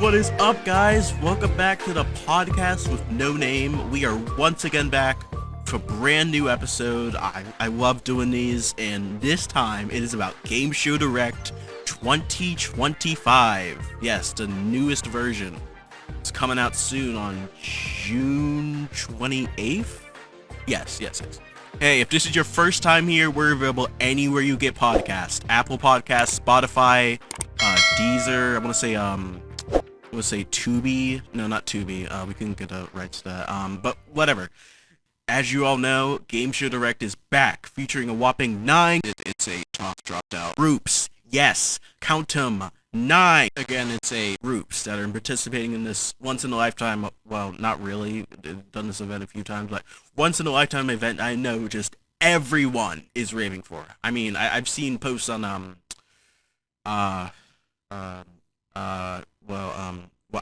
What is up, guys? Welcome back to the podcast with no name. We are once again back for a brand new episode. I love doing these, and this time it is about Gameshow Direct 2025. Yes, the newest version. It's coming out soon on June 28th. Yes. Hey, if this is your first time here, we're available anywhere you get podcasts. Apple Podcasts, Spotify, Deezer. I want to say Tubi. No, not Tubi. We couldn't get the rights to that. But whatever. As you all know, Gameshow Direct is back, featuring a whopping 9. It's a top dropped out groups. Yes, count them. 9. Again, it's a groups that are participating in this once in a lifetime. Well, not really. I've done this event a few times, but once in a lifetime event. I know just everyone is raving for. I mean, I've seen posts on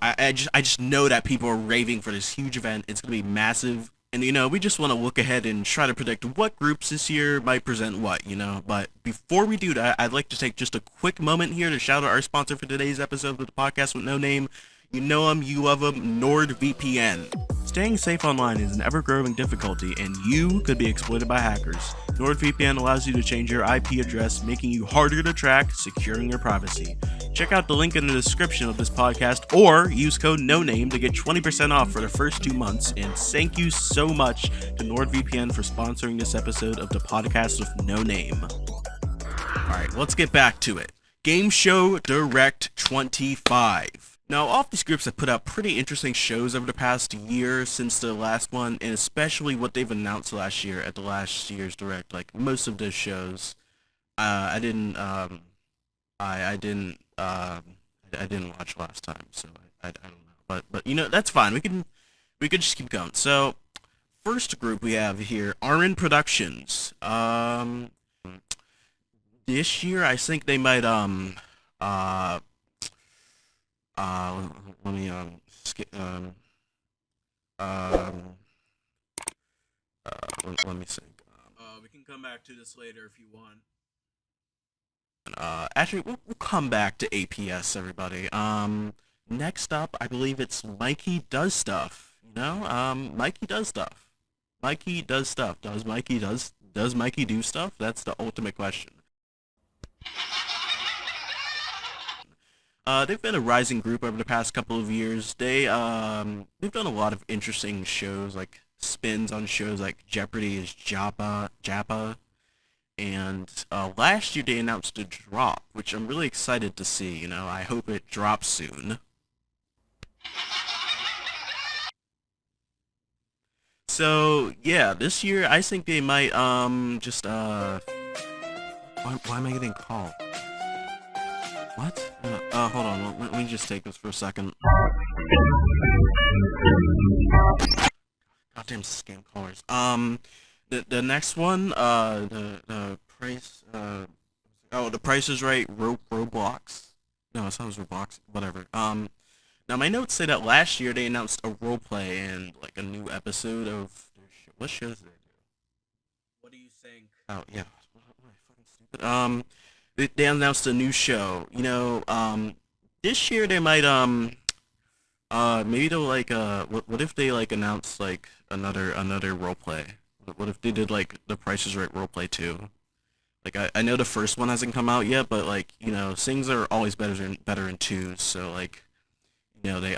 I just know that people are raving for this huge event. It's gonna be massive. And, we just want to look ahead and try to predict what groups this year might present what, But before we do that, I'd like to take just a quick moment here to shout out our sponsor for today's episode of the podcast with no name. You know them, you love them, NordVPN. Staying safe online is an ever-growing difficulty, and you could be exploited by hackers. NordVPN allows you to change your IP address, making you harder to track, securing your privacy. Check out the link in the description of this podcast, or use code NONAME to get 20% off for the first 2 months. And thank you so much to NordVPN for sponsoring this episode of the podcast with no name. Alright, let's get back to it. Gameshow Direct 25. Now, all of these groups have put out pretty interesting shows over the past year since the last one, and especially what they've announced last year at the last year's Direct. Like, most of those shows, I didn't watch last time, so I don't know. But that's fine. We could just keep going. So, first group we have here, Armin Productions. This year, I think they might let me think. We can come back to this later if you want. Actually, we'll come back to APS, everybody. Next up, I believe it's Mikey Does Stuff. Mikey Does Stuff. Mikey Does Stuff. Does Mikey do stuff? That's the ultimate question. They've been a rising group over the past couple of years. They've done a lot of interesting shows, like spins on shows like Jeopardy is Japa, and last year they announced a drop, which I'm really excited to see. I hope it drops soon. So yeah, this year I think they might why am I getting called? What? Hold on. Let me just take this for a second. Goddamn scam callers. The next one, the price, the Price is Right, Roblox. No, it sounds Roblox. Whatever. Now my notes say that last year they announced a roleplay and like a new episode of their show. What shows did they do? What do you think? Oh yeah. What am I fucking stupid? They announced a new show. This year they might maybe they'll like what if they like announce like another roleplay? What if they did like the Price is Right roleplay too? Like I know the first one hasn't come out yet, but like things are always better in twos. So like they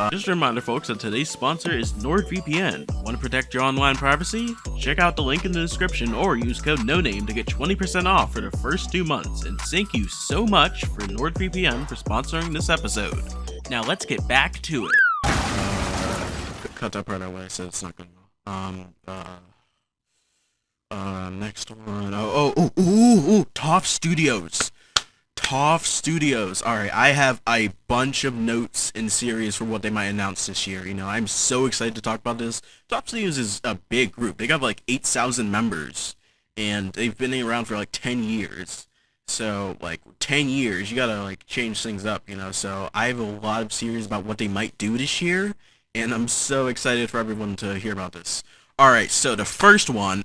just a reminder, folks, that today's sponsor is NordVPN. Want to protect your online privacy? Check out the link in the description or use code NONAME to get 20% off for the first 2 months. And thank you so much for NordVPN for sponsoring this episode. Now let's get back to it. Cut that part out where I said it's not good. Next one. Toff Studios. Toff Studios. Alright, I have a bunch of notes in series for what they might announce this year. I'm so excited to talk about this. Toff Studios is a big group. They got like 8,000 members, and they've been around for like 10 years. So, like, 10 years, you gotta, like, change things up, So, I have a lot of series about what they might do this year, and I'm so excited for everyone to hear about this. Alright, so the first one...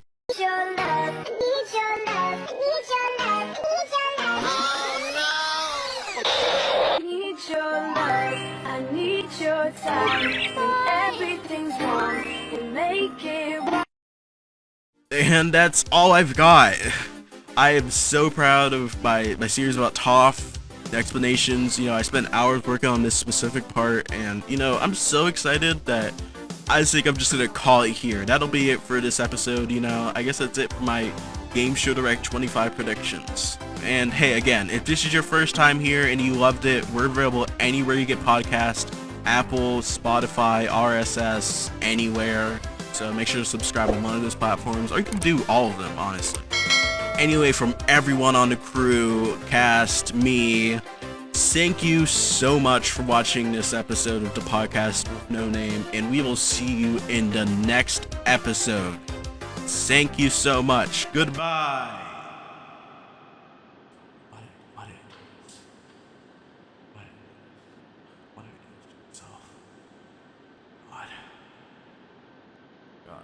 4 times and everything's wrong. We make it right. And that's all I've got. I am so proud of my series about Toph, the explanations. You know, I spent hours working on this specific part, and you know, I'm so excited that I think I'm just gonna call it here. That'll be it for this episode. You know, I guess that's it for my Gameshow Direct 25 predictions. And hey, again, if this is your first time here and you loved it, we're available anywhere you get podcasts: Apple, Spotify, RSS, anywhere. So make sure to subscribe on one of those platforms, or you can do all of them, honestly. Anyway, from everyone on the crew, cast, me, thank you so much for watching this episode of the podcast with no name, and we will see you in the next episode. Thank you so much. Goodbye. What did I do to myself? God.